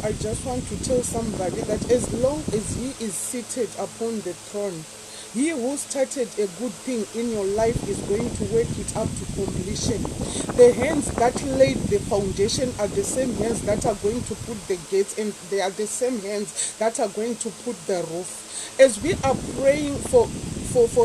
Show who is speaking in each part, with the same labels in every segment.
Speaker 1: I just want to tell somebody that as long as he is seated upon the throne, he who started a good thing in your life is going to work it up to completion. The hands that laid the foundation are the same hands that are going to put the gates, and they are the same hands that are going to put the roof. As we are praying for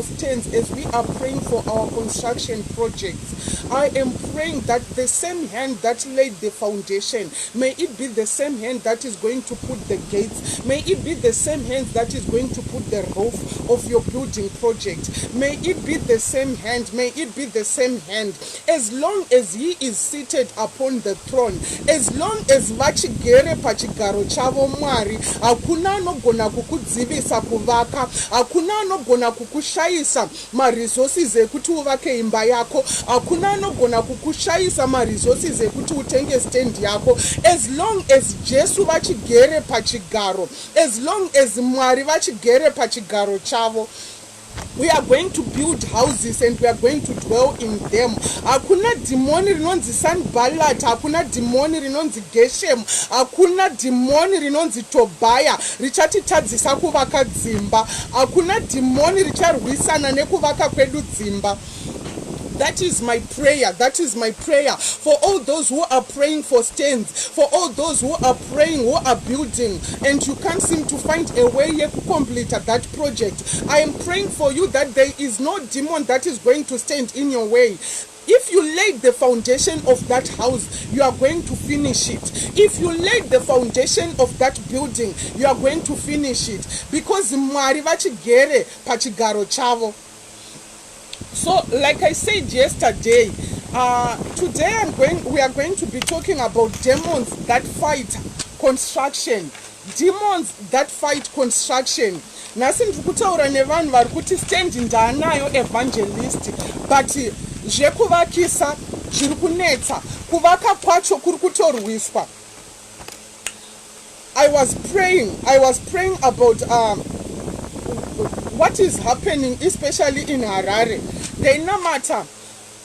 Speaker 1: stands, as we are praying for our construction projects, I am praying that the same hand that laid the foundation, may it be the same hand that is going to put the gates, may it be the same hand that is going to put the roof of your building project, may it be the same hand, may it be the same hand. As long as he is seated upon the throne, as long as vachigere pachigaro chavo Mwari, hakuna anogona kukudzivisa kuvaka, hakuna anogona kuku kukushayisa ma-resources ekuti uvake imba yako, hakuna anogona kukushayisa ma-resources ekuti utenge stand yako, as long as Jesu vachigere pachigaro, as long as Mwari vachigere pachigaro chavo. We are going to build houses and we are going to dwell in them. Hakuna demoni rinonzi Sanballat, hakuna demoni rinonzi Geshem, hakuna demoni rinonzi Tobaya richatitadzisa kuvaka dzimba, hakuna demoni richarwisana nekuvaka kwedu dzimba. That is my prayer. That is my prayer for all those who are praying for stands, for all those who are praying, who are building, and you can't seem to find a way yet to complete that project. I am praying for you that there is no demon that is going to stand in your way. If you laid the foundation of that house, you are going to finish it. If you laid the foundation of that building, you are going to finish it. Because Mwari vachigere pachigaro chavo. So, like I said yesterday, today we are going to be talking about demons that fight construction. Demons that fight construction. Nasi ndikutaura nevanhu vari kuti stand ndanayo evangelist, but zvekuvakisa zviri kunetsa, kuvaka kwacho kuri kutorwiswa. I was praying about what is happening, especially in Harare. They no matter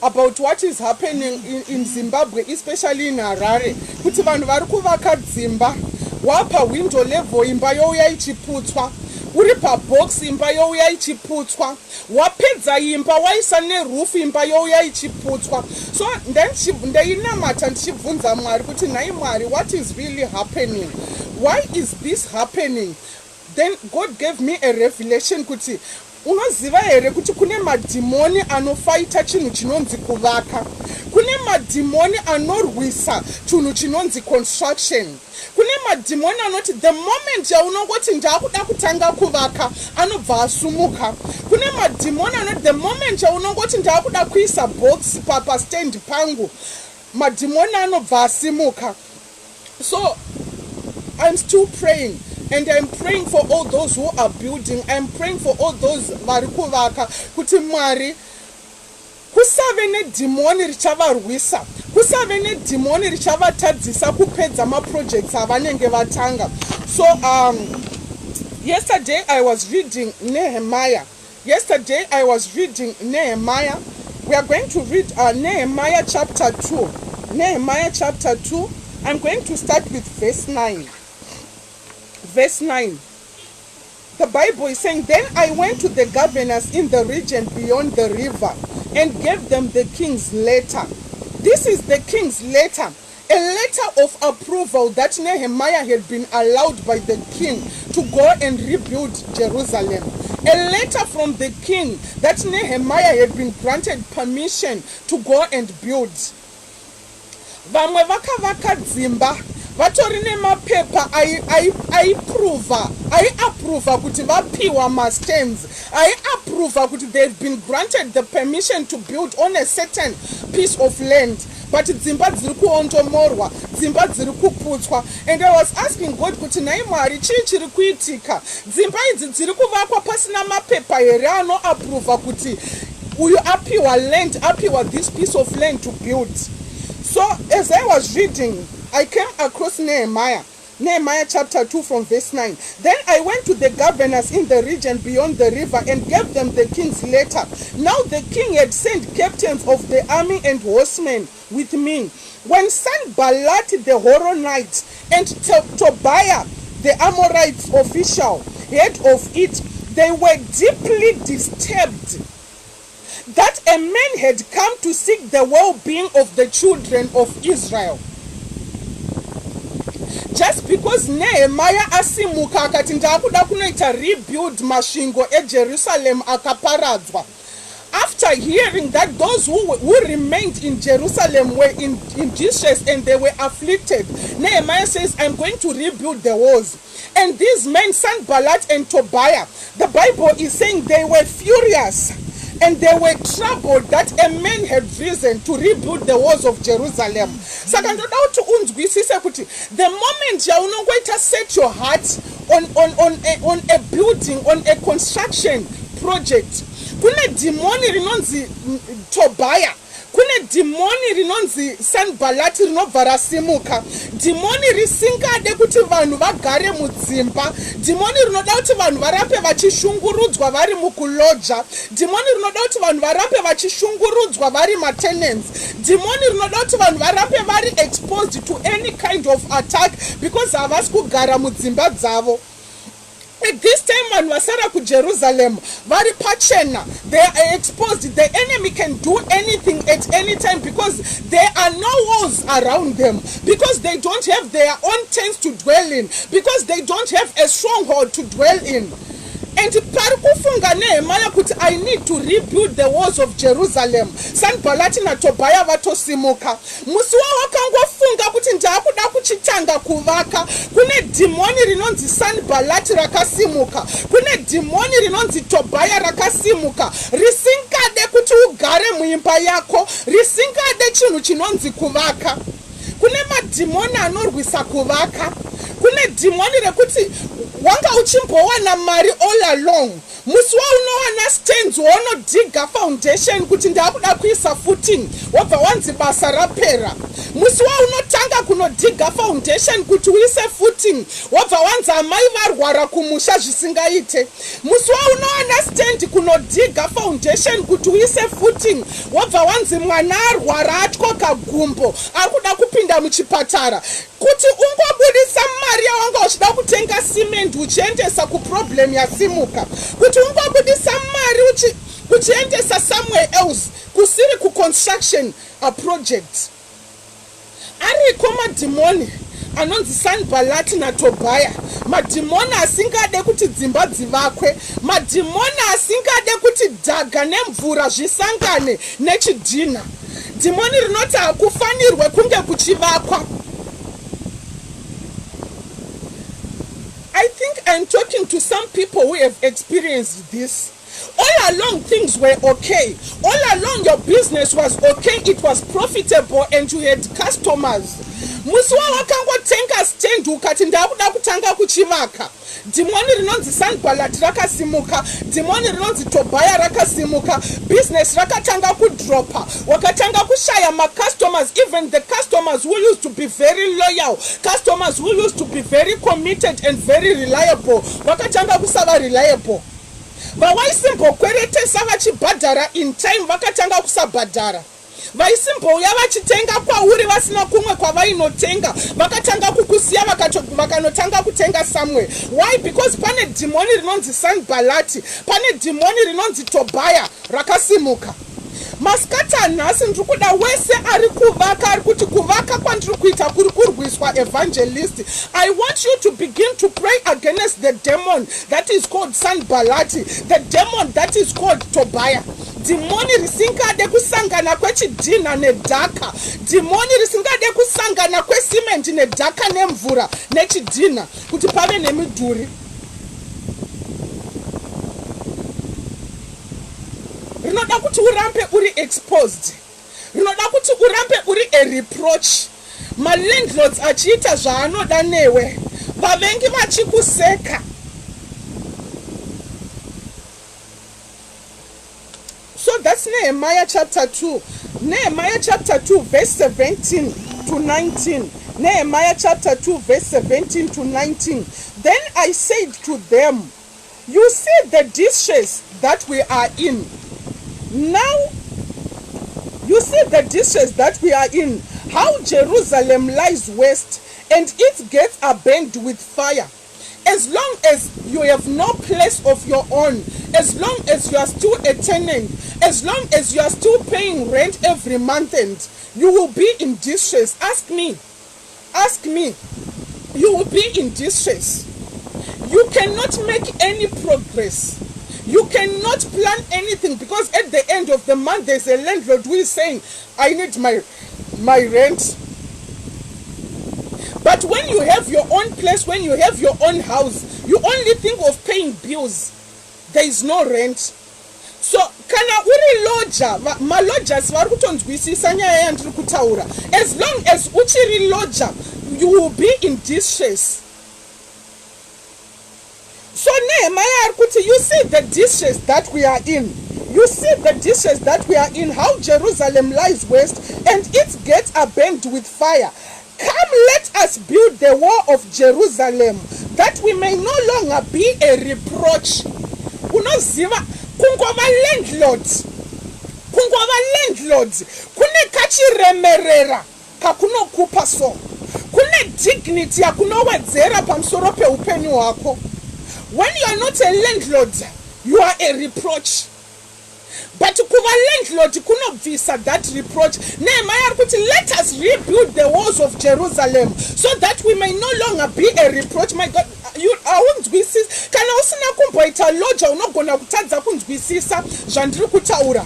Speaker 1: about what is happening in Zimbabwe, especially in Harare. Kuti vanhu vari kuvaka dzimba, wapa window level imba youya ichiputswa, uri pabox imba youya ichiputswa, wapedza imba waisa neroof imba youya ichiputswa. So then ndeinamata ndichibvunza Mwari kuti nhai Mwari, what is really happening? Why is this happening? Then God gave me a revelation kuti unoziva here kuti kune madhimoni anofaita chinhu chinonzi kuvaka, kune madhimoni anorwisa chinhu chinonzi construction, kune madhimoni anoti the moment yaunongoti ndakuda kutanga kuvaka anobva asumuka, kune madhimoni anoti the moment yaunongoti ndakuda kuisa box pastand pangu madhimoni anobva asimuka. So I'm still praying. And I'm praying for all those who are building. I'm praying for all those vari kuvaka kuti Mwari kusave nedhimoni richavarwisa, kusave nedhimoni richavatadzisa kupedza maprojects avanenge vatanga. So yesterday I was reading Nehemiah. We are going to read Nehemiah chapter 2. Nehemiah chapter 2. I'm going to start with verse 9. Verse 9, the Bible is saying, then I went to the governors in the region beyond the river and gave them the king's letter. This is the king's letter, a letter of approval that Nehemiah had been allowed by the king to go and rebuild Jerusalem. A letter from the king that Nehemiah had been granted permission to go and build. Vamwe vakavaka dzimba vatorine mapepa I-approva kuti vapiwa ma-stands. I-approva kuti they've been granted the permission to build on a certain piece of land. But dzimba dziri kuondomorwa, dzimba dziri kuputswa. And I was asking God kuti nhai Mwari chii chiri kuitika? Dzimba idzi dziri kuvakwa pasina mapepa here ano-approva kuti uyu apiwa land, apiwa this piece of land to build. So as I was reading, I came across Nehemiah chapter 2 from verse 9. Then I went to the governors in the region beyond the river and gave them the king's letter. Now the king had sent captains of the army and horsemen with me. When Sanballat the Horonite and Tobiah the Amorite official heard of it, they were deeply disturbed that a man had come to seek the well-being of the children of Israel. Just because Nehemiah asimuka akati ndakuda kunoita rebuild masvingo eJerusalem akaparadzwa. After hearing that those who remained in Jerusalem were in distress and they were afflicted, Nehemiah says, I'm going to rebuild the walls. And these men, Sanballat and Tobiah, the Bible is saying they were furious. And they were troubled that a man had risen to rebuild the walls of Jerusalem. The moment you going to set your heart on a building, on a construction project, kune demoni rinonzi Tobaya, kune demoni rinonzi Sanbalati rinobva rasimuka, demoni risingade kuti vanhu vagare mudzimba, demoni rinoda kuti vanhu varape vachishungurudzwa vari mukuloja, demoni rinoda kuti vanhu varape vachishungurudzwa vari matenants, demoni rinoda kuti vanhu varape vari exposed to any kind of attack because havasi kugara mudzimba dzavo. At this time, when wasara ku Jerusalem, very pachena, they are exposed. The enemy can do anything at any time because there are no walls around them, because they don't have their own tents to dwell in, because they don't have a stronghold to dwell in. And I need to rebuild the walls of Jerusalem. Sanbalati na Tobaya vatosimuka. Musiwa wakangofunga kuti ndakuda kuchitanga kuvaka. Kune demoni rinonzi Sanbalati rakasimuka. Kune demoni rinonzi Tobaya rakasimuka. Risingade kuti ugare muimba yako. Risingade chinhu chinonzi kuvaka. Kune mademoni anorwisa kuvaka. Kune demoni rekuti wanga uchimbowana mari all along. Musiwa unowana stands diga foundation kuti ndakuda kuisa footing wabva wanzi basa rapera. Musiwa unotanga kunodiga foundation kuti uise footing wabva wanzi amai varwara kumusha zvisingaite. Musiwa unowana stand kunodiga foundation kuti uise footing wabva wanzi mwana arwara atyoka gumbo akuda kupinda muchipatara. Kuti ungobudisa mari yawanga uchida kutenga cement uchiendesa ku problem yasimuka. Kuti ungobudisa mari uchiendesa somewhere else kusiri ku construction a project. Ariko mademoni anonzi Sanbalati na Tobaya, mademoni asingade kuti dzimba dzivakwe, mademoni asingade kuti dhaga nemvura zvisangane nechidhina. Demoni rinoti hakufanirwe kunge kuchivakwa. I think I'm talking to some people who have experienced this. All along things were okay. All along your business was okay. It was profitable and you had customers. Musiwa wakangotenga stand ukati ndakuda kutanga kuchivaka. Demoni rinonzi Sanbalati rakasimuka, demoni rinonzi Tobaya rakasimuka, business rakatanga kudropa, wakatanga kushaya ma customers, even the customers who used to be very loyal, customers who used to be very committed and very reliable, wakatanga kusava reliable. Vawaisimbo kwerete savachibhadhara in time vakatanga kusabhadhara. Vaisimboya vachitenga kwauri vasina kumwe kwavainotenga vakatanga kukusiya vakanotanga kutenga somewhere. Why? Because pane demoni rinonzi Sanbalati, pane demoni rinonzi Tobaya rakasimuka. Maskata nhasi ndikuda wese ari kuvaka ari kuti kuvaka kwandiri kuita kuri kurwiswa evangelist. I want you to begin to pray against the demon that is called Sanbalati, the demon that is called Tobaya. Demoni risingade kusangana kwechidhina nedhaka, demoni risingade kusangana kwecement nedhaka nemvura nechidhina kuti pave nemidhuri. Rinoda kuti urambe uri exposed. Rinoda kuti urambe uri a reproach. Ma landlords achiita zvaanoda newe. Vavengi vachikuseka. So that's Nehemiah chapter 2. Nehemiah chapter 2 verse 17 to 19. Nehemiah chapter 2 verse 17 to 19. Then I said to them, you see the distress that we are in. Now, you see the distress that we are in, how Jerusalem lies waste and it gets abandoned with fire. As long as you have no place of your own, as long as you are still a tenant, as long as you are still paying rent every month, and you will be in distress. Ask me, you will be in distress. You cannot make any progress. You cannot plan anything because at the end of the month there's a landlord who is saying, I need my rent. But when you have your own place, when you have your own house, you only think of paying bills. There is no rent. So kana uri loja, malojas vari kutonzwisisa nyaya yandiri kutaura. As long as uchiri loja, you will be in distress. So Nehemiah, you see the distress that we are in. You see the dishes that we are in, how Jerusalem lies waste and its gates are burned with fire. Come, let us build the wall of Jerusalem, that we may no longer be a reproach. Unoziva kungova landlords, kune kachiremerera kakuno kupa so, kune dignity yakuno wadzera pamsoro pe upenyu wako. When you are not a landlord, you are a reproach. But kuva landlord kunobvisa that reproach. Nehemiah kuti, let us rebuild the walls of Jerusalem so that we may no longer be a reproach. My God, you awunzwisisa kana usina kumboita loja unogona kutadza kunzwisisa zvandiri kutaura.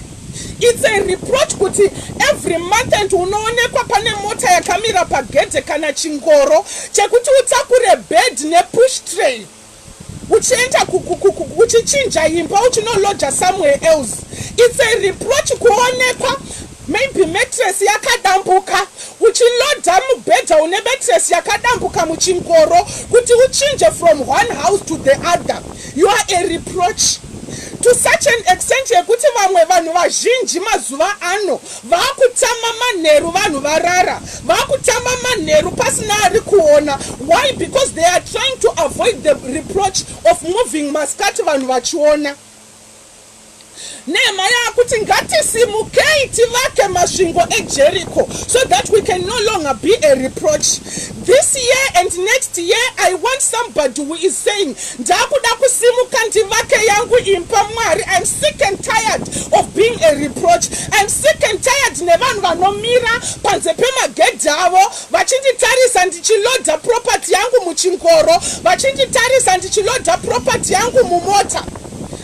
Speaker 1: It's a reproach kuti every month and unoonekwa pane mota yakamira pagedhe kana chingoro chekuti utakure bed ne push tray uchienda uchichinja imba uchinolodya somewhere else. It's a reproach kuonekwa maybe mattress yakadambuka uchiloda mubhedha une mattress yakadambuka muchingoro kuti uchinje from one house to the other. You are a reproach to such an extent yekuti vamwe vanhu vazhinji mazuva ano vakutama manheru, vanhu varara vakutama manheru pasina ari kuona. Why? Because they are trying to avoid the reproach of moving maskati vanhu vachiona. Nehemiah akuti ngatisimukei tivake masvingo eJericho so that we can no longer be a reproach. This year and next year I want somebody who is saying ndakuda kusimuka ndivake yangu imba Mwari. I'm sick and tired of being a reproach. I'm sick and tired nevanhu vanomira panze pemagedhi avo vachinditarisa ndichiloda property yangu muchingoro, vachinditarisa ndichiloda property yangu mumota.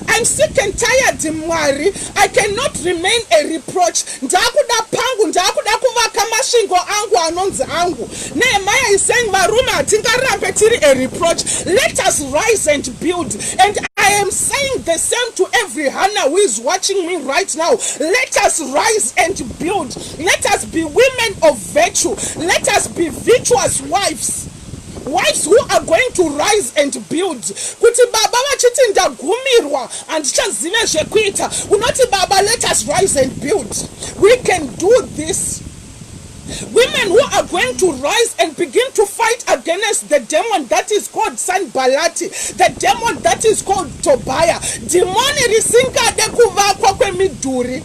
Speaker 1: I'm sick and tired, Mwari. I cannot remain a reproach. Ndakuda pangu, ndakuda kuvaka masvingo angu anonzi angu. Nehemiah is saying, varume hatingarambe tiri a reproach. Let us rise and build. And I am saying the same to every Hannah who is watching me right now. Let us rise and build. Let us be women of virtue. Let us be virtuous wives. Wives who are going to rise and build. Kuti baba vachiti ndagumirwa andichazive zvekuita. Unoti baba, let us rise and build. We can do this. Women who are going to rise and begin to fight against the demon that is called Sanbalati, the demon that is called Tobiah. Demoni risinga de kuvakwa kwemidhuri.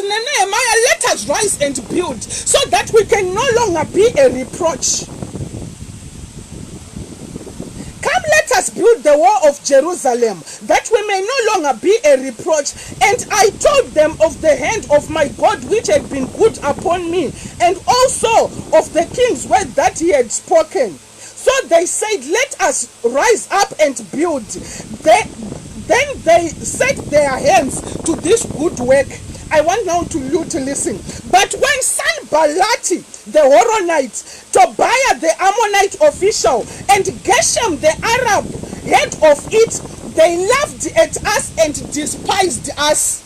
Speaker 1: Nehemiah, let us rise and build so that we can no longer be a reproach. Come, let us build the wall of Jerusalem that we may no longer be a reproach. And I told them of the hand of my God which had been good upon me, and also of the king's word that he had spoken. So they said, let us rise up and build. Then they set their hands to this good work. I want now to you to listen. But when Sanbalati, the Horonite, Tobiah, the Ammonite official, and Geshem, the Arab, heard of it, they laughed at us and despised us.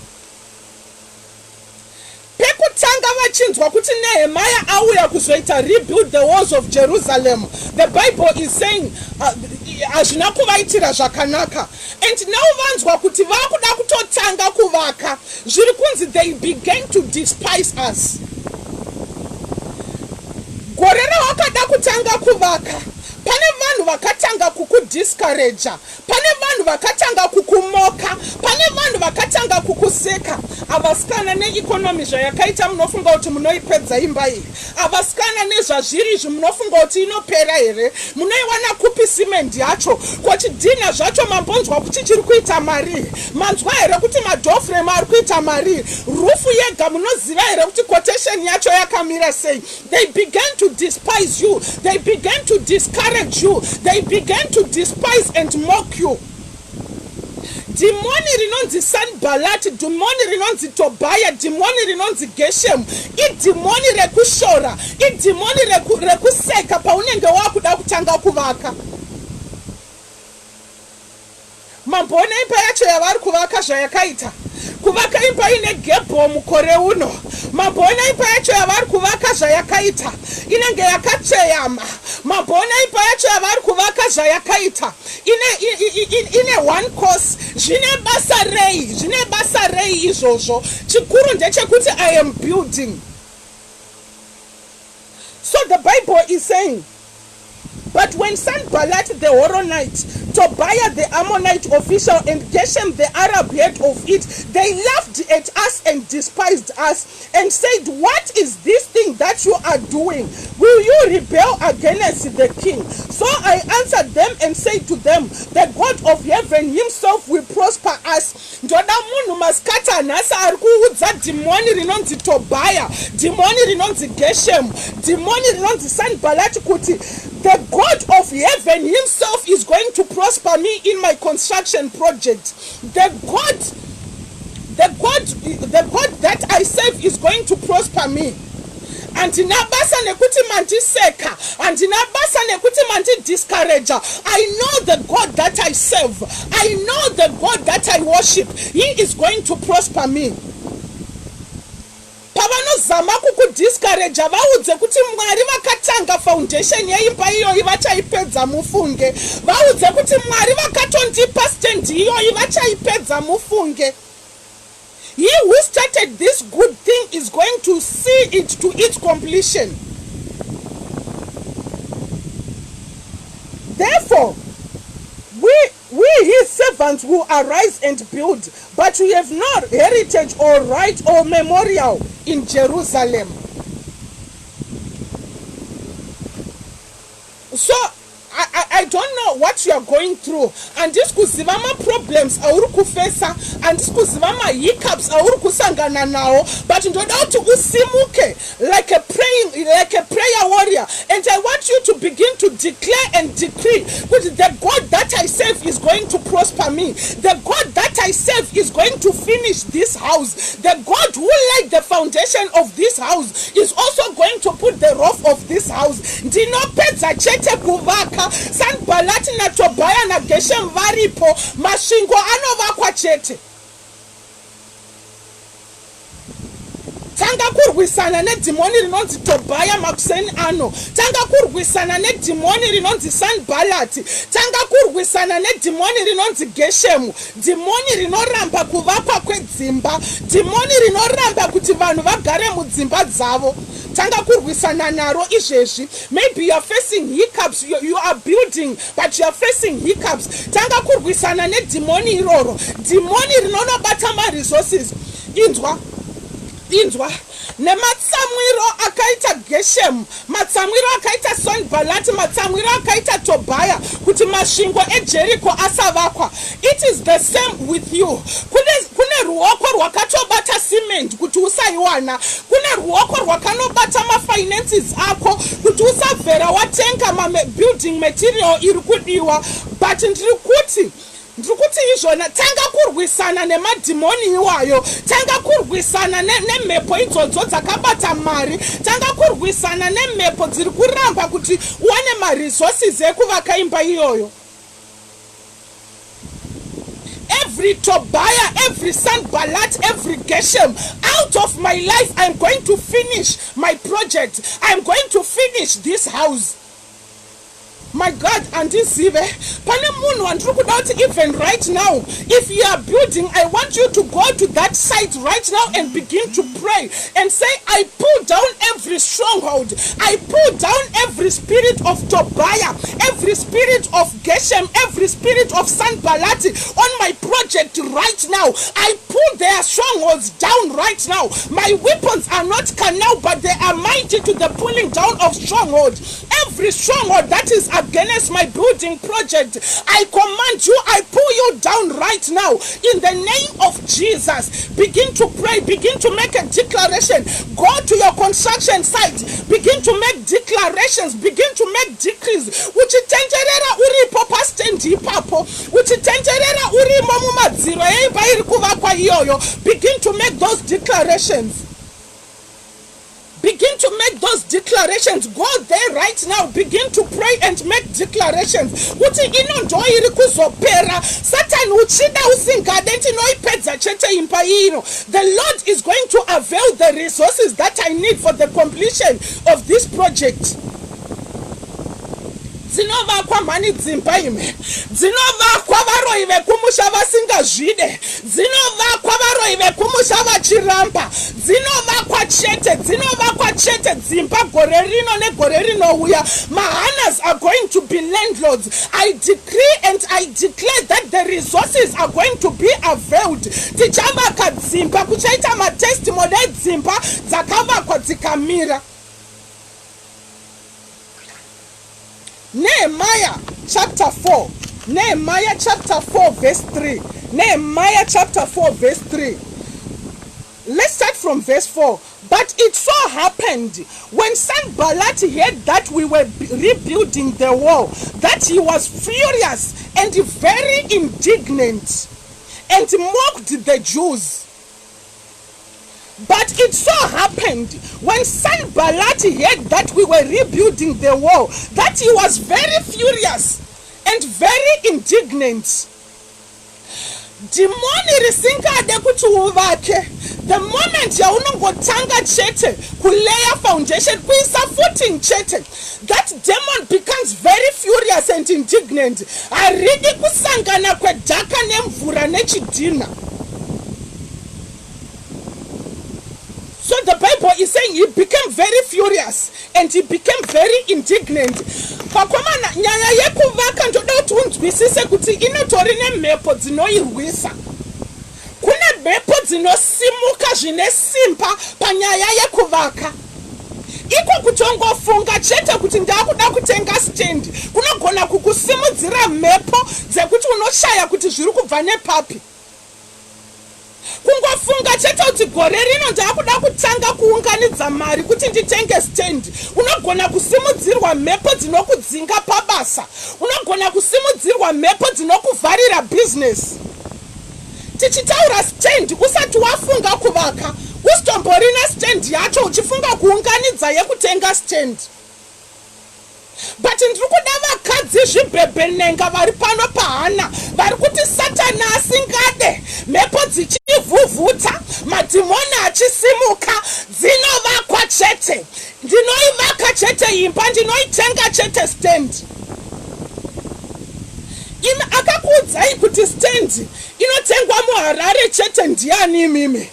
Speaker 1: Pekutanga vachinzwa kuti Nehemiah auya kuzoita rebuild the walls of Jerusalem. The Bible is saying hazvina kuvaitira zvakanaka. And now vanzwa kuti vakuda kutotanga kuvaka, zviri kunzi they began to despise us. Gore ravakada kutanga kuvaka, pane vanhu vakatanga kukudiscourage, pane vanhu vakatanga kukumoka, pane vanhu vakatanga kukuseka. Avasikana neeconomy zvayakaita munofunga kuti munoipedza imba iyi. Avasikana nezvazviri izvi munofunga kuti inopera here. Munoiwana kupi simende yacho? Kochidhina zvacho mambonzwa kuti chiri kuita mari. Manzwa here kuti madhoframe ari kuita mari. Rufu yega munoziva here kuti quotation yacho yakamira sei. They began to despise you. They began to discourage you. They began to despise and mock you. Demoni rinonzi Sanbalati, demoni rinonzi Tobiah, demoni rinonzi Geshem, idemoni rekushora, idemoni rekuseka paunenge wakuda kutanga kuvaka. Mambona imba yacho yavari kuvaka zvayakaita. Kuvaka imba ine gebho mukore uno. Mambona imba yacho yavari kuvaka zvayakaita. Inenge yakatsveyama. Mambona imba yacho yavari kuvaka zvayakaita. ine one course zvine basa rei izvozvo. Chikuru ndechekuti I am building. So the Bible is saying, but when Sanballat the Horonite, Tobiah the Ammonite official, and Geshem the Arab heard of it, they laughed at us and despised us, and said, what is this thing that you are doing? Will you rebel against the king? So I answered them and said to them, the God of heaven himself will prosper us. Ndoda munhu maskata nasa arikuudza dhimoni rinonzi Tobiah, dhimoni rinonzi Geshem, dhimoni rinonzi Sanballat kuti the God of heaven himself is going to prosper me in my construction project. The God that I serve is going to prosper me. And nabasa nekuti manti seka, and nabasa nekuti manti discourage. I know the God that I serve. I know the God that I worship. He is going to prosper me. Pavanozama kukudiscourage vaudze kuti Mwari vakatanga foundation yeimba iyoyi vachaipedza mufunge. Vaudze kuti Mwari vakatondipa stand iyoyi vachaipedza mufunge. He who started this good thing is going to see it to its completion. Therefore, we his servants will arise and build, but we have no heritage or right or memorial in Jerusalem. So I don't know what you are going through, and this kuzivama problems auri kufesa, and this kuzivama hiccups auri kusangana nao, but ndoda kuti usimuke like a prayer warrior, and I want you to begin to declare and decree that the God that I serve is going to prosper me. The God that I serve is going to finish this house. The God who laid the foundation of this house is also going to put the roof of this house. Ndinopedza chete kuvaka. Sanballat na Tobiah na Geshem varipo, mashingo anovakwa chete. Tanga kurwisana ne demoni rinonzi Tobiah makuseni ano. Tanga kurwisana ne demoni rinonzi Sanballat. Tanga kurwisana ne demoni rinonzi Geshem. Demoni rinoramba kuvakwa kwedzimba. Demoni rinoramba kuti vanhu vagare mudzimba dzavo. Tanga kurwisana naro izvezvi. Maybe you are facing hiccups, you are building, but you are facing hiccups. Tanga kurwisana ne demoni iroro. Demoni rinonobata ma resources. Inzwa nematsamwiro akaita Geshem, matsamwiro akaita Sanballat, matsamwiro akaita Tobiah kuti masvingo eJericho asavakwa. It is the same with you. Kune ruoko rwakatobata cement kuti usaiwana. Kune ruoko rwakanobata mafinances ako kuti usabvera watenga building material iri kudiwa. But ndiri kuti izvona tanga kurwisana nemadhimoni iwayo, tanga kurwisana nemhepo idzodzo dzakabata mari, tanga kurwisana nemhepo dziri kuramba kuti uwane maresources ekuvaka imba iyoyo. Every Tobiah, every Sanballat, every Geshem, out of my life I'm going to finish my project. I'm going to finish this house. My God, and this even right now, if you are building, I want you to go to that site right now and begin to pray and say, I pull down every stronghold. I pull down every spirit of Tobiah, every spirit of Geshem, every spirit of Sanballat on my project right now. I pull their strongholds down right now. My weapons are not carnal, but they are mighty to the pulling down of strongholds. Every stronghold that is against my building project, I command you, I pull you down right now in the name of Jesus. Begin to pray, begin to make a declaration. Go to your construction site, begin to make declarations, begin to make decrees. Uchitenjerera uri popa stendi papo, uchitenjerera uri momu madziro eiba iri kuvakwa iyoyo. Begin to make those declarations. Begin to make those declarations. Go there right now. Begin to pray and make declarations. Uti inondo iri kuzopera. Satan uchida usingadenti noipedza chete impa ino. The Lord is going to avail the resources that I need for the completion of this project. Dzinovakwa mani dzimba ime. Dzinovakwa varoi vekumusha vasingazvide. Dzinovakwa varoi vekumusha vachiramba. Dzinovakwa chete dzimba gore rino negore rinouya. Mahanas are going to be landlords. I decree and I declare that the resources are going to be availed. Tichavaka dzimba kuchaita matestimony edzimba dzakavakwa dzikamira. Nehemiah chapter 4. Nehemiah chapter 4 verse 3. Nehemiah chapter 4 verse 3. Let's start from verse 4. But it so happened when Sanballat heard that we were rebuilding the wall, that he was furious and very indignant and mocked the Jews. But it so happened when Sanballat heard that we were rebuilding the wall, that he was very furious and very indignant. Demoni risingade kuti uvake. The moment yaunongotanga chete kuleya foundation kuisa footing chete, that demon becomes very furious and indignant. Aridi kusangana kwedhaka nemvura nechidhina. So the Bible is saying he became very furious and he became very indignant. Pakomana nyaya yekuvaka ndoda kuti unzwisise kuti inotori nemhepo dzinoirwisa. Kuna mhepo dzinosimuka zvine simba panyaya yekuvaka. Iko kutongofunga chete kuti ndakuda kutenga stand kunogona kukusimudzira mhepo dzekuti unoshaya kuti zviri kubva nepapi. Kungofunga chete kuti gore rino ndakuda kutanga kuunganidza mari kuti nditenge stand, unogona kusimudzirwa mhepo dzinokudzinga pabasa, unogona kusimudzirwa mhepo dzinokuvharira business. Tichitaura stand usati wafunga kuvaka, usitomborina stand yacho uchifunga kuunganidza yekutenga stand. But ndikuda vakadzi zvibhebhenenga vari pano pahana vari kuti Satana asingade mhepo dzichivhuvhuta, madhimoni achisimuka. Dzinovakwa chete, ndinoivaka chete imba, ndinoitenga chete stand. Akakuudzai kuti stand inotengwa muHarare chete ndiani imimi?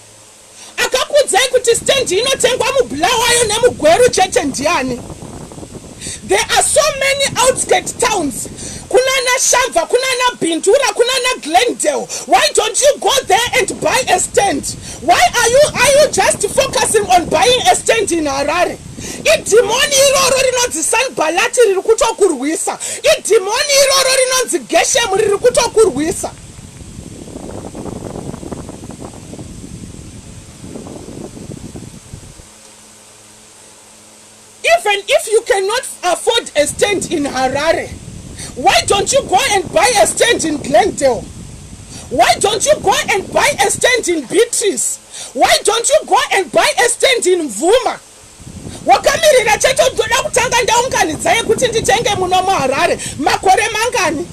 Speaker 1: Akakuudzai kuti stand inotengwa muBulawayo nemuGweru chete ndiani? There are so many outskirt towns. Kunana Shamva, kunana Bindura, kunana Glendale. Why don't you go there and buy a stand? Why are you just focusing on buying a stand in Harare? Idimoni iroro rinonzi Sanballat riri kutokurwisa. Idimoni iroro rinonzi Geshem riri kutokurwisa. Even if you cannot afford a stand in Harare, why don't you go and buy a stand in Glendale? Why don't you go and buy a stand in Beatrice? Why don't you go and buy a stand in Mvuma? Wakamirira chete ndoda kutanga ndaunganidza yekuti nditenge muno muHarare makore mangani?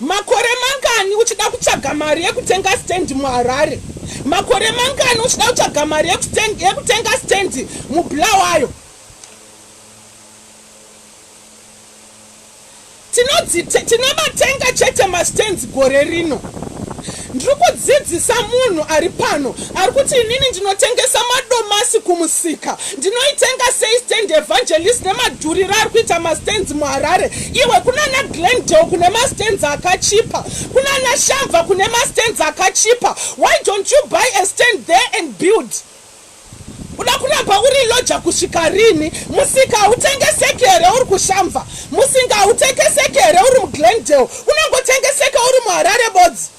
Speaker 1: Makore mangani uchida kutsvaga mari yekutenga stand muHarare? Makore mangani uchida kutsvaga mari yekutenga stand muBulawayo? Tinomatenga chete mastands gore rino. Ndiri kudzidzisa munhu ari pano ari kuti inini ndinotengesa madomasi kumusika, ndinoitenga sei stand evangelist nemadhuriro ari kuita mastands muHarare. Iwe kunana Glendale kune mastands akachipa, kunana Shamva kune mastands akachipa. Why don't you buy a stand there and build? Uda kuramba uri loja kusvika rini? Musika hautengeseki here uri kuShamva, musika hautengeseki here uri muGlendale, unangotengeseka uri muHarare bodzi.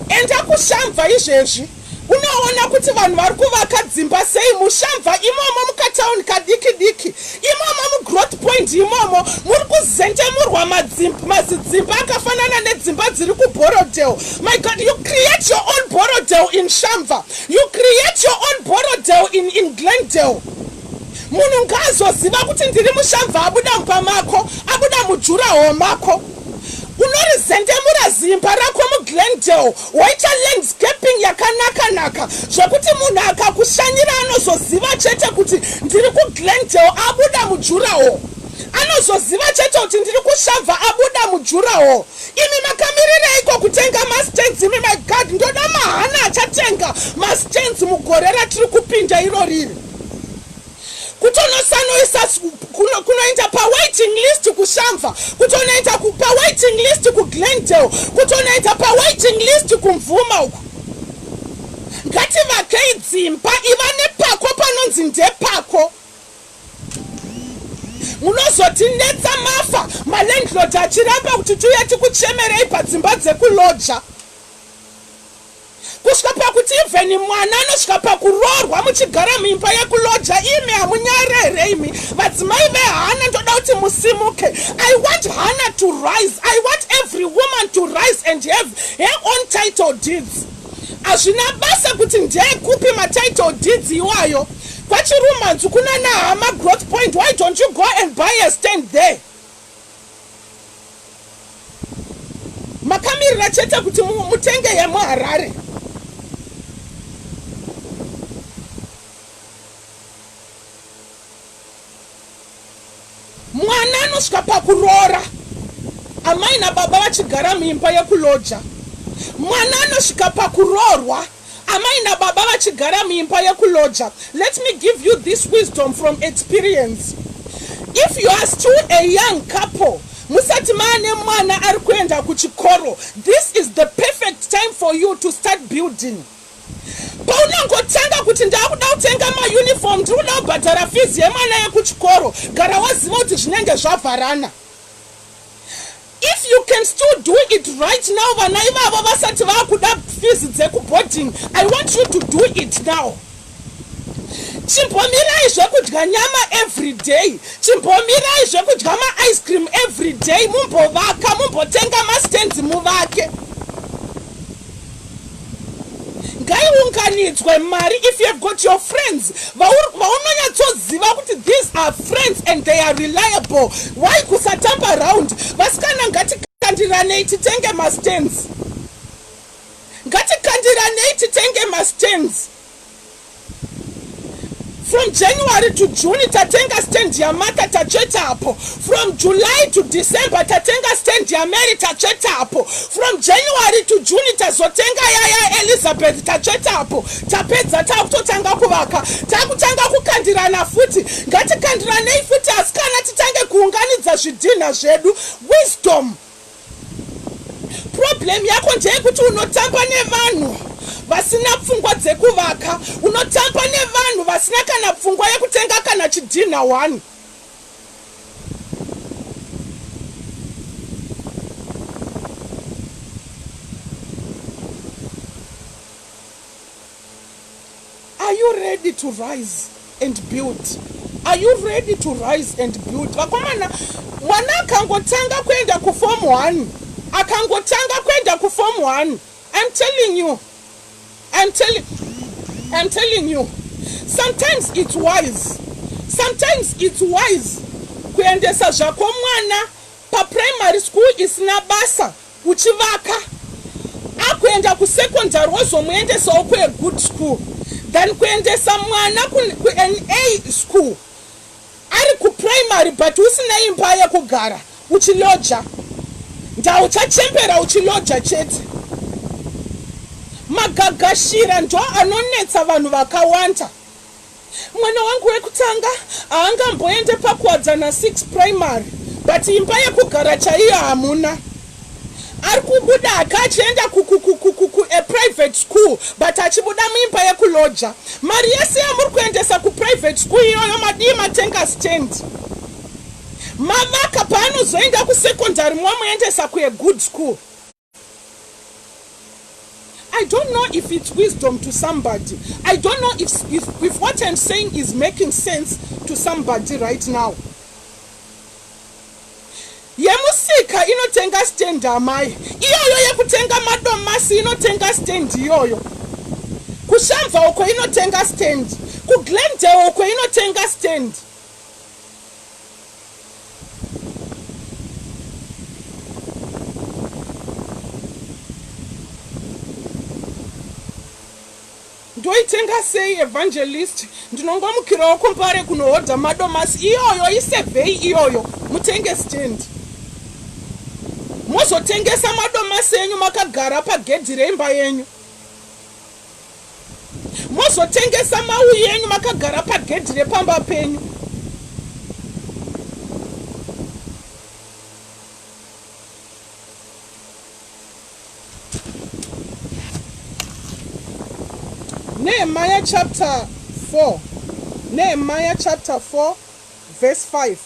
Speaker 1: Enda kuShamva izvezvi unoona kuti vanhu vari kuvaka dzimba sei muShamva imomo mukatauni kadiki diki, imomo muGrowth Point imomo muri kuzendemurwa mazidzimba akafanana nedzimba dziri kuBorodale. My God, you create your own Borodale in Shamva, you create your own Borodale in Glendale. Munhu ngazoziva kuti ndiri muShamva abuda mumba mako, abuda mujuraho mako. Unorizendemura zimba rako muGlendale, waita landscape shopping yakanaka zvokuti munhu akakushanyira anozoziva chete kuti ndiri kuglendale abuda mujuraho, anozoziva chete kuti ndiri kushavha abuda mujuraho. Imi makamirirei kutenga mastands? Imi my God, ndoda mahana achatenga mastands mugore ratiri kupinda iro riri. Kutonosanoisa kunoenda pawaiting list kushamva, kutonoenda pawaiting list kuglendale, kutonoenda pawaiting list kumvuma uku. Ngativakei dzimba iva nepako panonzi ndepako. Munozotinetsa mafa malandlord achiramba kuti tuye tikuchemerei padzimba dzekuloja. Kusvika pakuti even mwana anosvika pakuroorwa muchigara muimba yekuloja. Imi hamunyarere imi vadzimai vehana, ndoda kuti musimuke. I want Hannah to rise. I want every woman to rise and have her own title deeds. Hazvina basa kuti ndeyekupi matitle deeds iwayo. Kwachirumanzu kuna nahama growth point. Why don't you go and buy a stand there? Makamirira chete kuti mutenge yemuHarare. Mwana anosvika pakuroora amai nababa vachigara muimba yekuloja. Mwana anosvika pakuroorwa amai nababa vachigara muimba yekuloja. Let me give you this wisdom from experience. If you are still a young couple, musati maane mwana ari kuenda kuchikoro, this is the perfect time for you to start building. Paunangotanga kuti ndakuda kutenga mauniform, ndikuda kubhadhara fees yemwana yekuchikoro, gara waziva kuti zvinenge zvavharana. If you can still do it right now, vana ivavo vasati vakuda fees dzekuboarding, I want you to do it now. Chimbomirai zvekudya nyama every day. Chimbomirai zvekudya ma-ice cream every day. Mumbovaka, mumbotenga mastands muvake. Ngaiunganidzwe mari. If you have got your friends, vaunonyatsoziva kuti these are friends and they are reliable. Why kusatamba around? Vasikana ngatikandiranei titenge mastands. Ngatikandiranei titenge mastands. From January to June tatenga stand yamata tacheta hapo. From July to December tatenga stand yameri tacheta hapo. From January to June tazotenga yaya Elizabeth tacheta hapo. Tapedza takutotanga kuvaka. Takutanga kukandirana futi. Ngatikandiranei futi asikana titange kuunganidza zvidhina zvedu. Wisdom. Problem yako ndeyekuti unotamba nevanhu vasina pfungwa dzekuvaka, unotamba nevanhu vasina kana pfungwa yekutenga kana chidhina 1. Are you ready to rise and build? Are you ready to rise and build? Vakomana, mwana akangotanga kuenda ku form 1. Akangotanga kuenda ku form 1. I'm telling you. I'm telling you. Sometimes it's wise. Kuendesa zvako mwana pa primary school isina basa uchivaka. Akuenda ku secondary wozomuendesa ku a good school. Then kuendesa mwana ku NA school. Ari ku primary but usina imba yekugara uchiloja. Ndauchachembera uchiloja chete. Magagashira ndo anonetsa vanhu vakawanda. Mwana wangu wekutanga aangamboende pakuwadza na 6 primary but imba yekugara chaiyo hamuna. Ari kubuda akachienda ku a private school but achibuda muimba yekuloja. Mari yese yamuri kuendesa ku private school iyoyo madii matenga stand. Mavaka paanozoenda ku secondary mwamuendesa ku a good school. I don't know if it's wisdom to somebody. I don't know if what I'm saying is making sense to somebody right now. Yemusika inotenga stand amai. Iyoyo yekutenga madomasi inotenga stand iyoyo. Kushamva uko inotenga stand. Kuglendale uko inotenga stand. ndoitenga sei evangelist ndinongomukirawo kumbare kunohodha madomasi iyoyo isevhei iyoyo mutenge stand mozotengesa madomasi enyu makagara pagedhi reimba yenyu mozotengesa mau yenyu makagara pagedhi repamba penyu Nehemiah chapter 4. Nehemiah chapter 4, verse 5.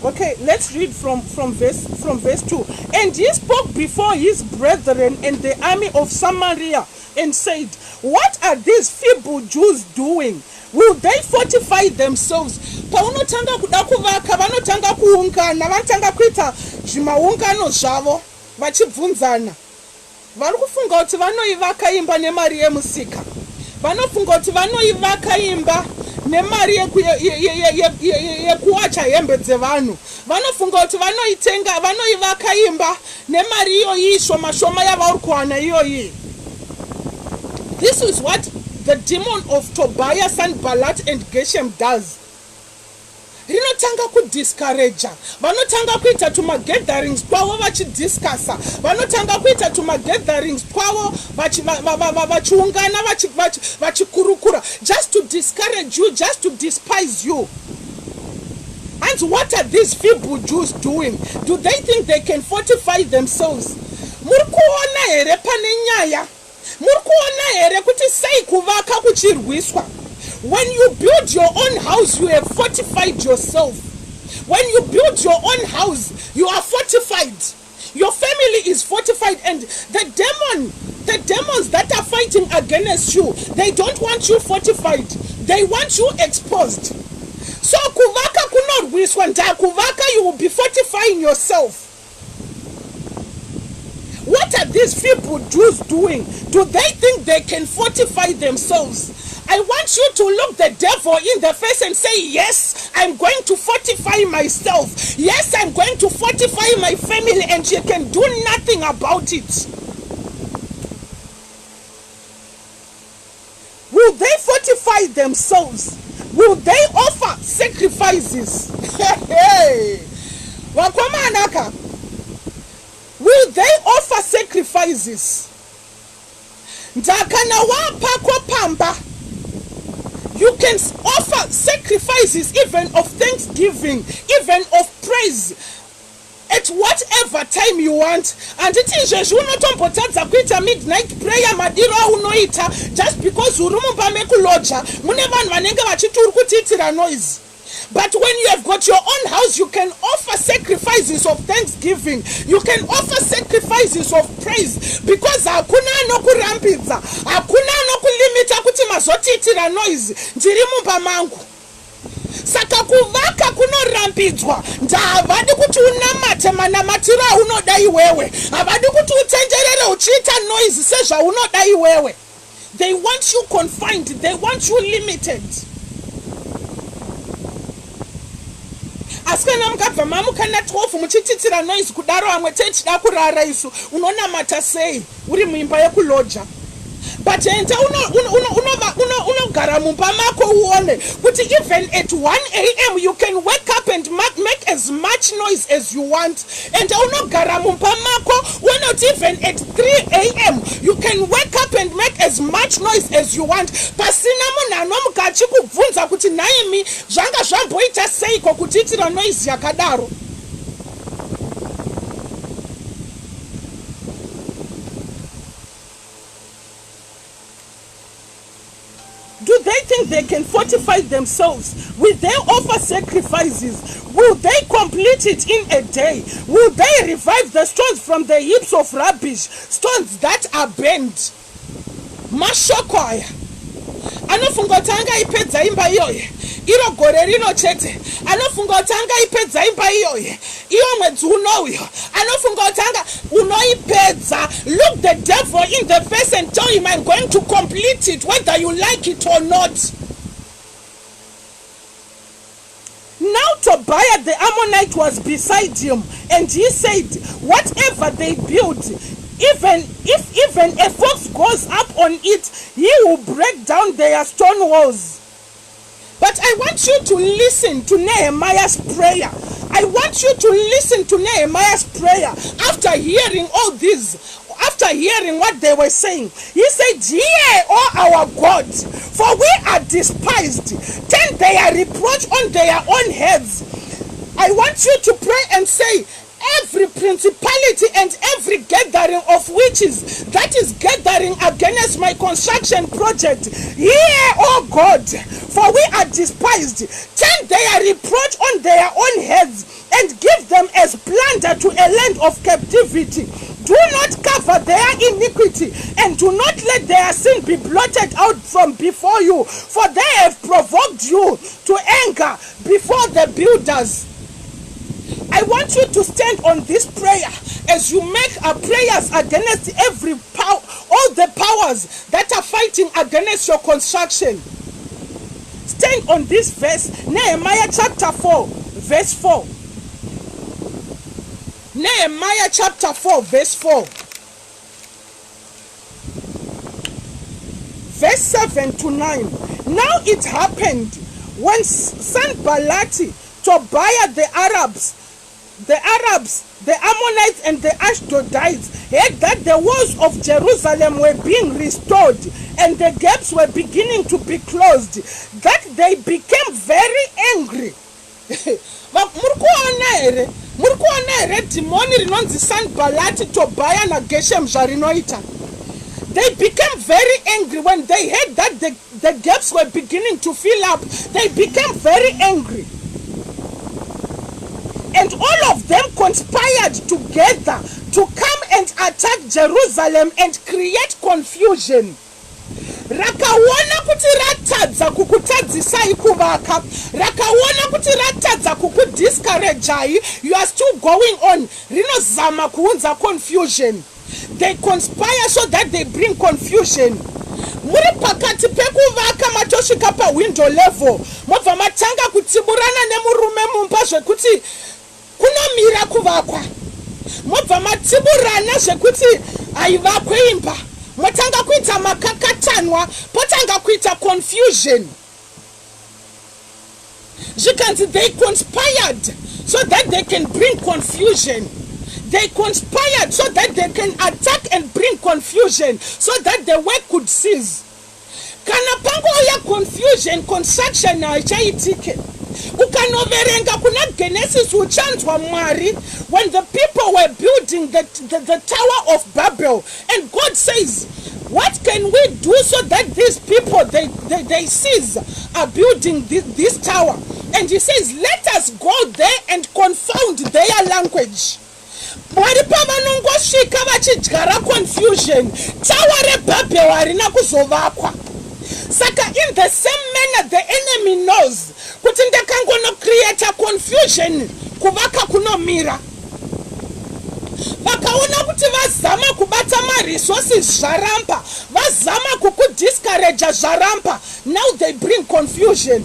Speaker 1: Okay, let's read from verse 2. And he spoke before his brethren and the army of Samaria and said, what are these feeble Jews doing? Will they fortify themselves? Paunotanga kudakuvaka vanotanga kuungana vanotanga kuita zvimaungano zvavo vachibvunzana. Varikufunga kuti vanoivaka imba nemari yemusika. Vanofunga kuti vanoivaka imba nemari yekuwacha hembe dzevanhu. Vanofunga kuti vanoivaka imba nemari iyoyi shoma shoma yavari kuwana iyoyi. This is what the demon of Tobiah, Sanballat and Geshem does. Rinotanga kudiscourage. Vanotanga kuita tumagatherings kwavo vachidiscussa. Vanotanga kuita tumagatherings kwavo vachiungana vachikurukura, just to discourage you, just to despise you. And what are these feeble Jews doing? Do they think they can fortify themselves? Murikuona here pane nyaya. Murikuona here kuti sei kuvaka kuchirwiswa. When you build your own house, you have fortified yourself. When you build your own house, you are fortified. Your family is fortified, and the demons that are fighting against you, they don't want you fortified. They want you exposed. So kuvaka kunorwiswa nda kuvaka, you will be fortifying yourself. What are these feeble Jews doing? Do they think they can fortify themselves? I want you to look the devil in the face and say, yes, I'm going to fortify myself. Yes, I'm going to fortify my family, and you can do nothing about it. Will they fortify themselves? Will they offer sacrifices? Hey, Wakwamanaka. Will they offer sacrifices? Ndakana wapakwa pamba. You can offer sacrifices even of thanksgiving, even of praise, at whatever time you want. And it is just midnight prayer madira unoita just because urumumba mekuloja munevan vanenge vachituru kutitira noise. But when you have got your own house, you can offer sacrifices of thanksgiving. You can offer sacrifices of praise, because hakuna no kurambidza, hakuna no kulimita kuti mazotitira noise ndiri mumba mangu. Saka kuvaka kunorambidzwa. Ndavadi kuti unamate manamatiro aunoda iwewe. Havadi kuti utenjerere uchiita noise sezvaunoda iwewe. They want you confined. They want you limited. Askana mukabva mamukana 12 muchititira noise kudaro amwe techida kurara isu unonamata sei uri muimba yekuloja. But enta unogara mumba mako uone kuti even at 1 a.m. you can wake up and make as much noise as you want. And unogara mumba mako, when not even at 3 a.m. you can wake up and make as much noise as you want. Pasina muna nomukachi kubvunza kuti naimi zvanga zvamboita seiko kutitira noise yakadaro. Do they think they can fortify themselves? Will they offer sacrifices? Will they complete it in a day? Will they revive the stones from the heaps of rubbish? Stones that are bent. Mashokwaya. Anofunga tanga ipedza imba iyoye. Iro gore rino chete. Anofunga tanga ipedza imba iyoye. Iyo mwedzi unouyo. Anofunga tanga unoipedza. Look the devil in the face and tell him, I'm going to complete it whether you like it or not. Now Tobiah the Ammonite was beside him, and he said, whatever they build, Even a fox goes up on it, he will break down their stone walls. But I want you to listen to Nehemiah's prayer. I want you to listen to Nehemiah's prayer after hearing all this, after hearing what they were saying. He said, "Hear, O our God, for we are despised. Turn their reproach on their own heads." I want you to pray and say, every principality and every gathering of witches that is gathering against my construction project, hear, O God, for we are despised. Turn their reproach on their own heads and give them as plunder to a land of captivity. Do not cover their iniquity and do not let their sin be blotted out from before you, for they have provoked you to anger before the builders. I want you to stand on this prayer as you make prayers against every power, all the powers that are fighting against your construction. Stand on this verse, Nehemiah chapter 4, verse 4. Nehemiah chapter 4, verse 4. Verse 7 to 9. Now it happened when Sanballat, Tobiah, the Arabs, the Ammonites and the Ashdodites heard that the walls of Jerusalem were being restored and the gaps were beginning to be closed, that they became very angry. They became very angry when they heard that the gaps were beginning to fill up. They became very angry. And all of them conspired together to come and attack Jerusalem and create confusion. Rakaona kuti ratadza kukutadzisai kuvaka, rakaona kuti ratadza kukudiscouragei, you are still going on. Rinozama kuunza confusion. They conspire so that they bring confusion. Muri pakati pekuvaka matosvika pa window level, mobva matanga kutsiburana nemurume mumba zvekuti kunomira kuvakwa. Mobva matsiburana zvekuti haivakwe imba. Motanga kuita makakatanwa, potanga kuita confusion. They conspired so that they can bring confusion. They conspired so that they can attack and bring confusion, so that the work could cease. Kana pango ya confusion, construction haichaitike. Ukanoverenga kuna Genesis uchanzwa Mwari when the people were building the Tower of Babel, and God says, what can we do so that these people they cease are building this tower? And he says, let us go there and confound their language. Mwari pavanongosvika vachidyara confusion, Tower reBabel harina kuzovakwa. Saka in the same manner the enemy knows kuti ndakangono create confusion kuvaka kunomira. Vakaona kuti vazama kubata resources zvaramba, vazama kukudiscourage zvaramba, now they bring confusion.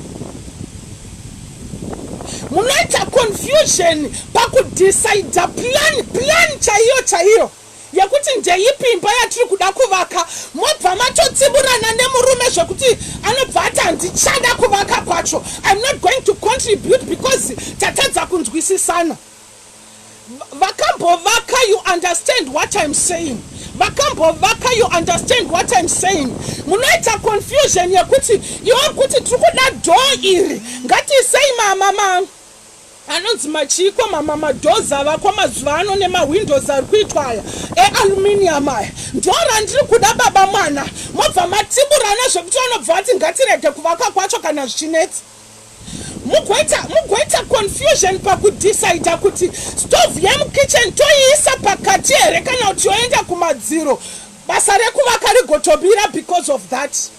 Speaker 1: Munoita confusion pakudecide plan chaiyo yakuti ndeipi imba yatiri kuda kuvaka, mobva matotsiburana nemurume zvekuti anobva ati handichada kuvaka kwacho, I'm not going to contribute because tatadza kunzwisisana. Vakambovaka, you understand what I'm saying? Vakambovaka, you understand what I'm saying? Munoita confusion yakuti iwe kuti tiri kuda door iri, ngatisei mama anonzi machiko mama doors avakwa mazuva ano nemawindows ari kuitwa aya aluminium aya ndora ndiri kuda baba mwana, mobva matiburana zvekuti vanobva vati ngatirege kuvaka kwacho kana zvichinetsa. Mugoita confusion pakudecide kuti stove yemukitchen toiisa pakati here kana kuti yoenda kumadziro, basa rekuvaka rigotobira because of that.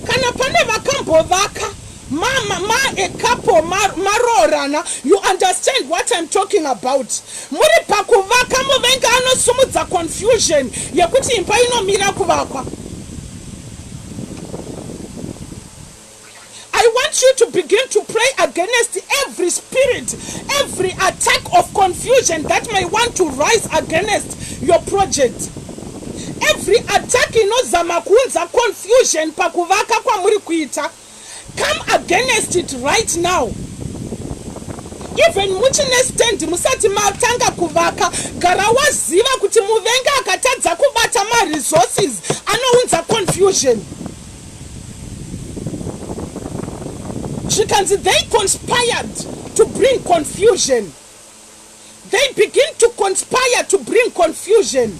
Speaker 1: Kana pane vakambovaka a couple marorana, you understand what I'm talking about. Muri pakuvaka muvenga anosumudza confusion yekuti imba inomira kuvakwa. I want want you to begin to pray against every spirit, every attack of confusion that may want to rise against your project. Every attack inozama kuunza confusion pakuvaka kwa muri kuita, come against it right now. Even muchine stand musati matanga kuvaka, garawa ziva kuti muvenga akatadza kubata ma resources anounza confusion. They conspired to bring confusion. They begin to conspire to bring confusion.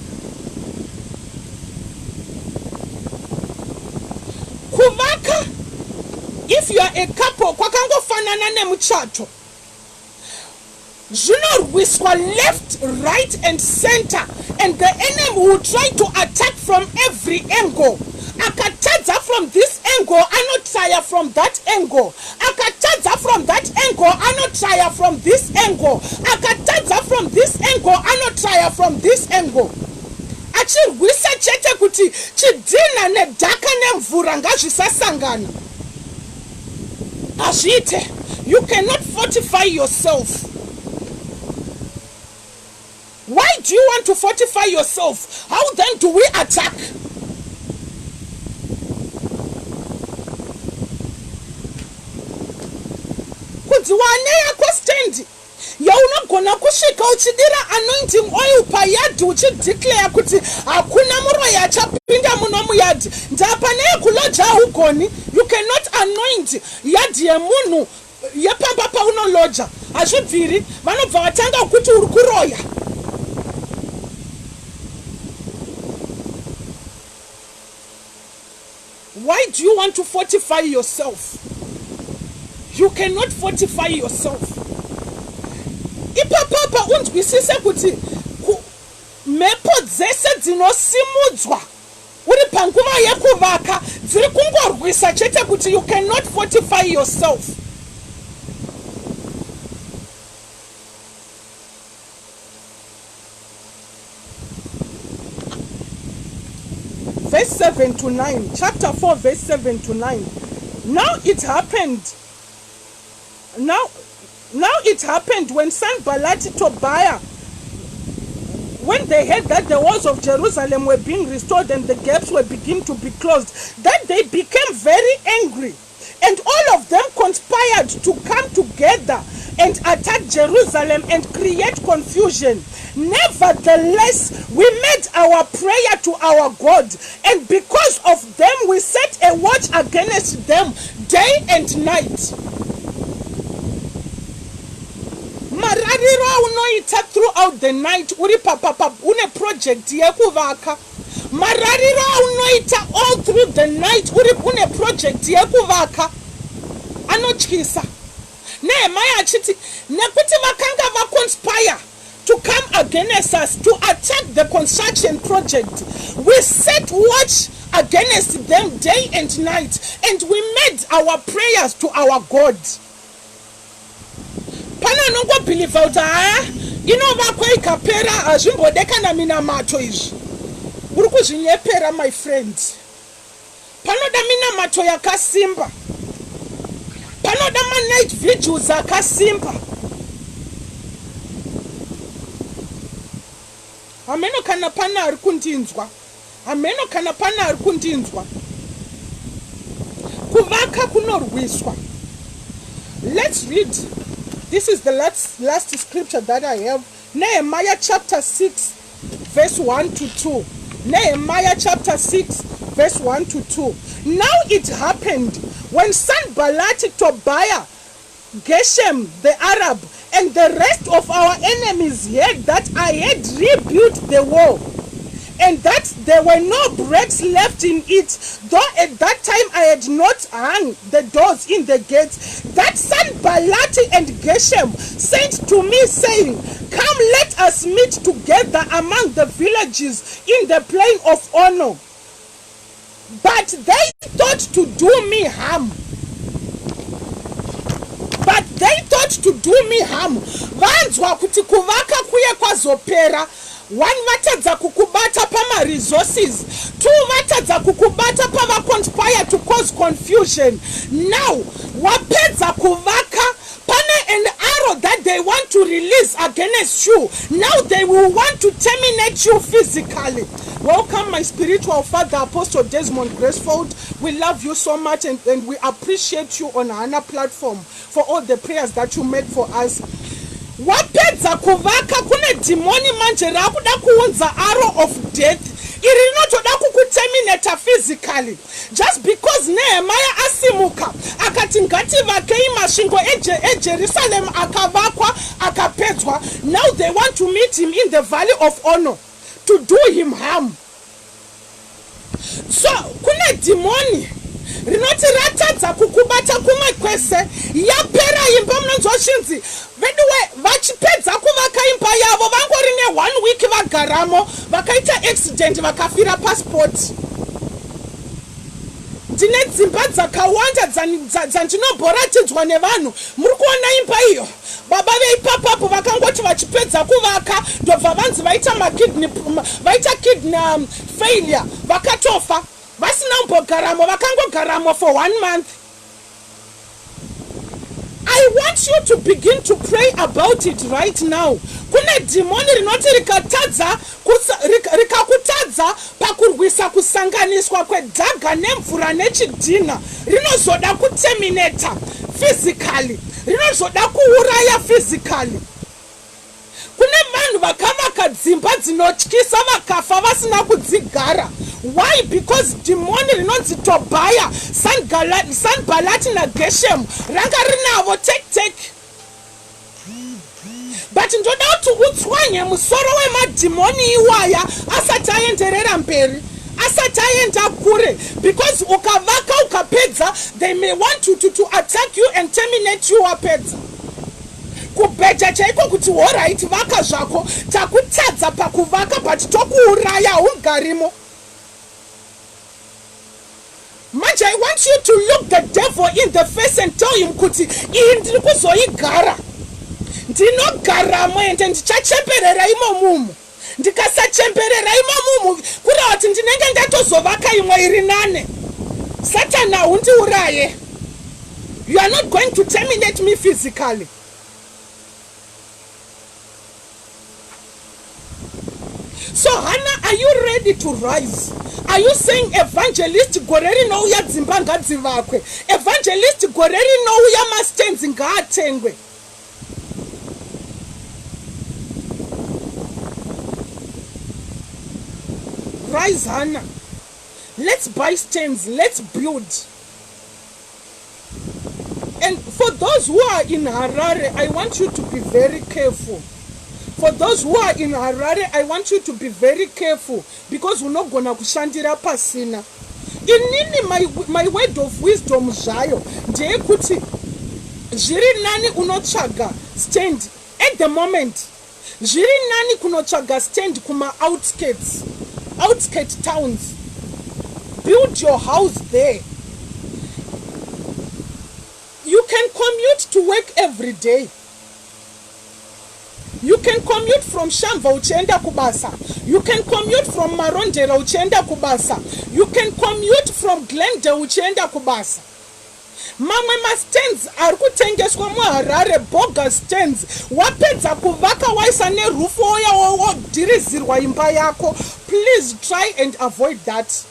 Speaker 1: Kuvaka, if you are a couple, kwakango fanana ne muchacho. Zvinorwiswa left, right, and center, and the enemy will try to attack from every angle. Akatadza from this angle, anotaya from that angle. Akatadza from that angle, anotaya from this angle. Akatadza from this angle, anotaya from this angle. Achirwisa chete kuti chidina nedhaka nemvura ngazvisasangana. Azviite, you cannot fortify yourself. Why do you want to fortify yourself? How then do we attack? Kudziwane yako stand. Yaunogona kusvika uchidira anointing oil payadi uchideclare kuti hakuna murwa yachapinda muno muyadi. Ndapane kuloja ugoni. You cannot anoint yadi yemunhu yepamba paunoloja. Azvibviri vanobva vatanga kuti uri kuroya. Why do you want to fortify yourself? You cannot fortify yourself. Ipapapa unzwisise kuti mepo dzese dzinosimudzwa uri panguva yekuvaka dziri kungorwisa chete kuti you cannot fortify yourself. Verse 7 to 9, chapter 4, verse 7 to 9. Now it happened when Sanballat Tobiah, when they heard that the walls of Jerusalem were being restored and the gaps were beginning to be closed, that they became very angry. And all of them conspired to come together and attack Jerusalem and create confusion. Nevertheless, we made our prayer to our God, and because of them we set a watch against them day and night. Marariro unoita throughout the night uri papa une project yekuvaka. Marariro unoita all through the night uri une project yekuvaka. Anochisa. Nehemiah achiti nekuti vakanga va conspire to come against us to attack the construction project. We set watch against them day and night, and we made our prayers to our God. Pana nongo believe out inovakwa ikapera azvimbodekana mina mato izvi. Uri kuzvinyepera my friend. Panoda mina mato yakasimba. Panoda ma night vigils akasimba. Ameno kana pana ari kundinzwa. Ameno kana pana ari kundinzwa. Kuvaka kunorwiswa. Let's read. This is the last scripture that I have. Nehemiah chapter 6 verse 1 to 2. Nehemiah chapter 6 verse 1 to 2. Now it happened when Sanballat, Tobiah, Geshem the Arab, and the rest of our enemies heard that I had rebuilt the wall, and that there were no breaks left in it, though at that time I had not hung the doors in the gates, that Sanballat and Geshem sent to me, saying, Come, let us meet together among the villages in the plain of Ono. But they thought to do me harm. But they thought to do me harm. Vanzwa kuti kuvaka kuye kwazopera. One, vatadza kukubata pama resources. Two, vatadza kukubata pava conspire to cause confusion. Now, wapedza kuvaka pane an arrow that they want to release against you. Now they will want to terminate you physically. Welcome, my spiritual father, Apostle Desmond Gracefold. We love you so much, and we appreciate you on our platform for all the prayers that you make for us. Wapedza kuvaka kune demoni manje rakuda kuunza arrow of death. Iri notoda kukuterminate physically. Just because Nehemiah asimuka akati ngati vakei mashingo Jerusalem akavakwa akapetwa. Now they want to meet him in the valley of honor to do him harm. So kune demoni rinoti ratadza kukubata kumwe kwese yapera imba mnonzoshinzi veduwe vachipedza kuvaka imba yavo vangorine 1 week vagaramo vakaita accident vakafira passport. Ndine dzimba dzakawanda dzandinobhoratidzwa nevanhu. Muri kuona imba iyo baba veipapapo vakangoti vachipedza kuvaka ndobva vanzi vaita kidney failure vakatofa vasina kumbogaramo vakangogaramo for 1 month. I want you to begin to pray about it right now. Kune demoni rinoti rikakutadza pakurwisa kusanganiswa kwedhaga nemvura nechidhina rinozoda kuterminata physically, rinozoda kuuraya physically. Kune vanhu vakavaka dzimba dzinotyisa vakafa vasina kudzigara. Why? Because demoni rinonzi Tobaya, Sanballat naGeshem ranga rinavo take. But ndoda kuti utswanye musoro wemadhimoni iwaya asati aenderera mberi, asati aenda kure, because ukavaka ukapedza they may want to attack you and terminate you wapedza. Kubeja chaiko kuti alright vaka zvako takutadza pakuvaka but tokuuraya ungarimo. Manje, I want you to look the devil in the face and tell him kuti indiri kuzoigara. Ndinogaramo ende ndichachemberera imomumu. Ndikasachemberera imomumu kura kuti ndinenge ndatozovaka imwe iri nane. Satana undiuraye. You are not going to terminate me physically. So Hannah, are you ready to rise? Are you saying evangelist goreri no uya dzimba ngadzivakwe? Evangelist goreri no uya mastenzi ngaatengwe? Rise, Hannah. Let's buy stands. Let's build. And for those who are in Harare, I want you to be very careful. For those who are in Harare, I want you to be very careful, because we're not gonna kushandira pasina. Inini my word of wisdom zvayo ndeyekuti zviri nani unotsvaga stand at the moment. Zviri nani kunotsvaga stand kuma outskirt towns. Build your house there. You can commute to work every day. You can commute from Shamva uchienda kubasa. You can commute from Marondera uchienda kubasa. You can commute from Glendale uchienda kubasa. Mamwe ma stands ari kutengeswa mu Harare, bogus stands. Wapedza kuvaka waisa ne roof oya wodhirizirwa imba yako. Please try and avoid that.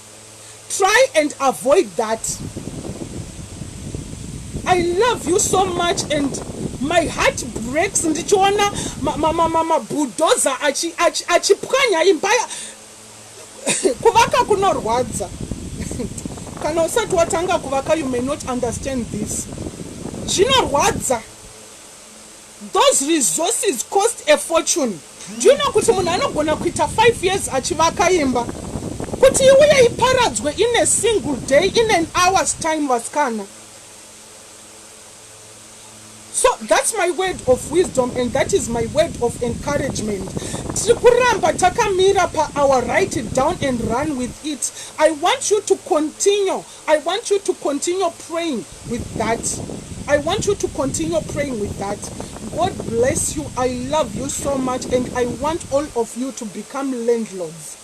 Speaker 1: Try and avoid that. I love you so much, and my heart breaks ndichiona bulldozer achipwanya imba kuvaka kunorwadza. Kana usati watanga kuvaka, you may not understand this. Zvinorwadza. Those resources cost a fortune. Do you know kuti munhu anogona kuita 5 years achivaka imba kuti iuye iparadzwe in a single day, in an hour's time vasikana? So That's my word of wisdom, and that is my word of encouragement. Tikuramba takamira pa our, write it down and run with it. I want you to continue. I want you to continue praying with that. I want you to continue praying with that. God bless you. I love you so much, and I want all of you to become landlords.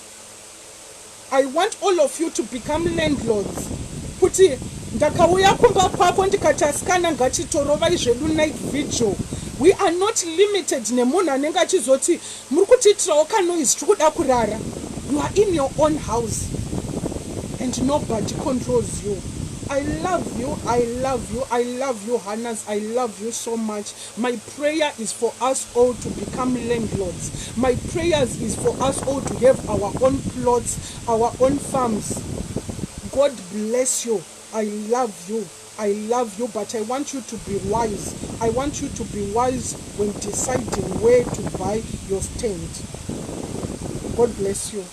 Speaker 1: I want all of you to become landlords. Kuti ndakauya kumba kwako ndikataskana ngatitorova izvedu night vigil. We are not limited nemunhu anenge achizoti muri kutiitirawo kanoise tikuda kurara. You are in your own house and nobody controls you. I love you, I love you, I love you, Hannahs. I love you so much. My prayer is for us all to become landlords. My prayers is for us all to have our own plots, our own farms. God bless you. I love you. I love you, but I want you to be wise. I want you to be wise when deciding where to buy your stand. God bless you.